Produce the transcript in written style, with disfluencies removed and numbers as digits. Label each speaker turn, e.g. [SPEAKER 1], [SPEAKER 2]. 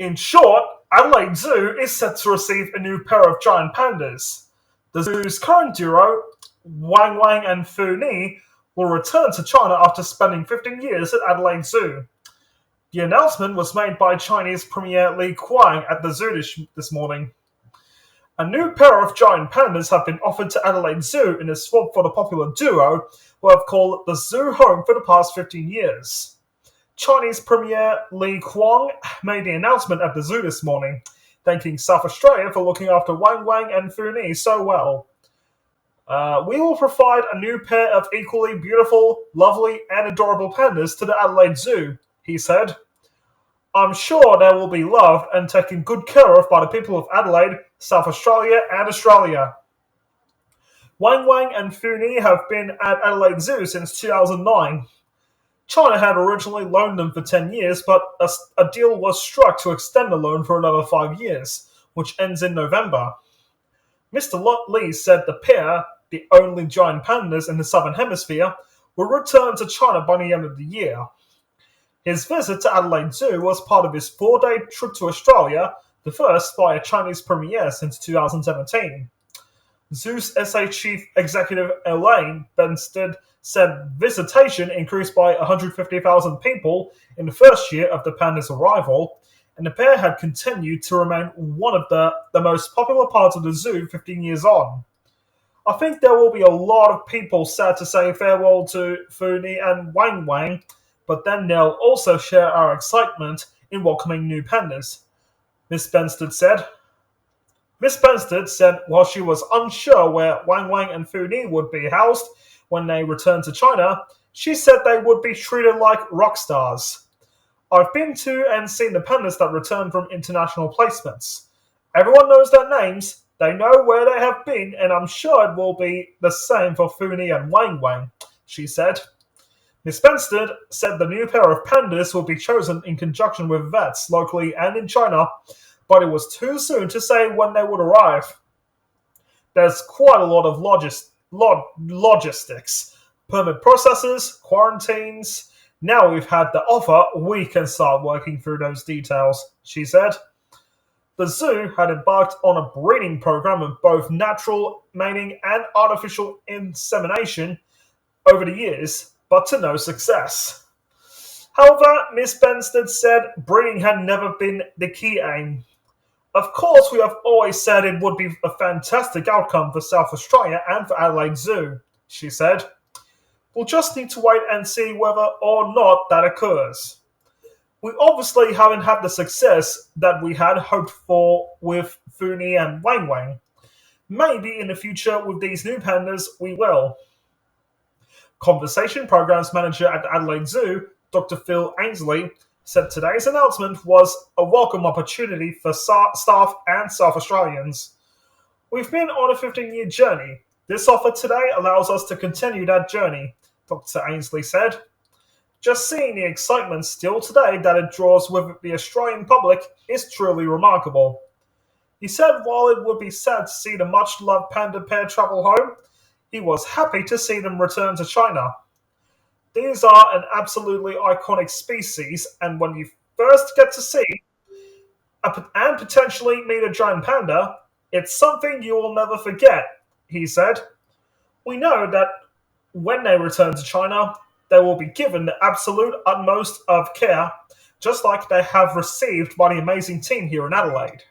[SPEAKER 1] In short, Adelaide Zoo is set to receive a new pair of giant pandas. The zoo's current duo, Wang and Ni, will return to China after spending 15 years at Adelaide Zoo. The announcement was made by Chinese Premier Wang at the zoo this morning. A new pair of giant pandas have been offered to Adelaide Zoo in a swap for the popular duo, who have called the zoo home for the past 15 years. Chinese Premier Wang made the announcement at the zoo this morning, thanking South Australia for looking after Wang and Ni so well. We will provide a new pair of equally beautiful, lovely, and adorable pandas to the Adelaide Zoo, he said. I'm sure they will be loved and taken good care of by the people of Adelaide, South Australia, and Australia. Wang and Ni have been at Adelaide Zoo since 2009. China had originally loaned them for 10 years, but a deal was struck to extend the loan for another 5 years, which ends in November. Mr. Lee said the pair, the only giant pandas in the Southern Hemisphere, will return to China by the end of the year. His visit to Adelaide Zoo was part of his 4-day trip to Australia, the first by a Chinese premier since 2017. Zoo's SA Chief Executive Elaine Benstead said visitation increased by 150,000 people in the first year of the panda's arrival, and the pair had continued to remain one of the most popular parts of the zoo 15 years on. I think there will be a lot of people sad to say farewell to Ni and Wang, but then they'll also share our excitement in welcoming new pandas, Miss Benstead said. Miss Benstead said while she was unsure where Wang and Ni would be housed when they returned to China, she said they would be treated like rock stars. I've been to and seen the pandas that return from international placements. Everyone knows their names, they know where they have been, and I'm sure it will be the same for Ni and Wang, she said. Miss Benstead said the new pair of pandas will be chosen in conjunction with vets locally and in China, but it was too soon to say when they would arrive. There's quite a lot of logistics, permit processes, quarantines. Now we've had the offer, we can start working through those details, she said. The zoo had embarked on a breeding program of both natural mating and artificial insemination over the years, but to no success. However, Miss Benstead said breeding had never been the key aim. Of course, we have always said it would be a fantastic outcome for South Australia and for Adelaide Zoo, she said. We'll just need to wait and see whether or not that occurs. We obviously haven't had the success that we had hoped for with Ni and Wang. Maybe in the future with these new pandas we will. Conversation Programs Manager at Adelaide Zoo, Dr. Phil Ainsley, said today's announcement was a welcome opportunity for staff and South Australians. We've been on a 15-year journey. This offer today allows us to continue that journey, Dr. Ainsley said. Just seeing the excitement still today that it draws with the Australian public is truly remarkable. He said while it would be sad to see the much-loved panda pair travel home, he was happy to see them return to China. These are an absolutely iconic species, and when you first get to see and potentially meet a giant panda, it's something you will never forget, he said. We know that when they return to China, they will be given the absolute utmost of care, just like they have received by the amazing team here in Adelaide.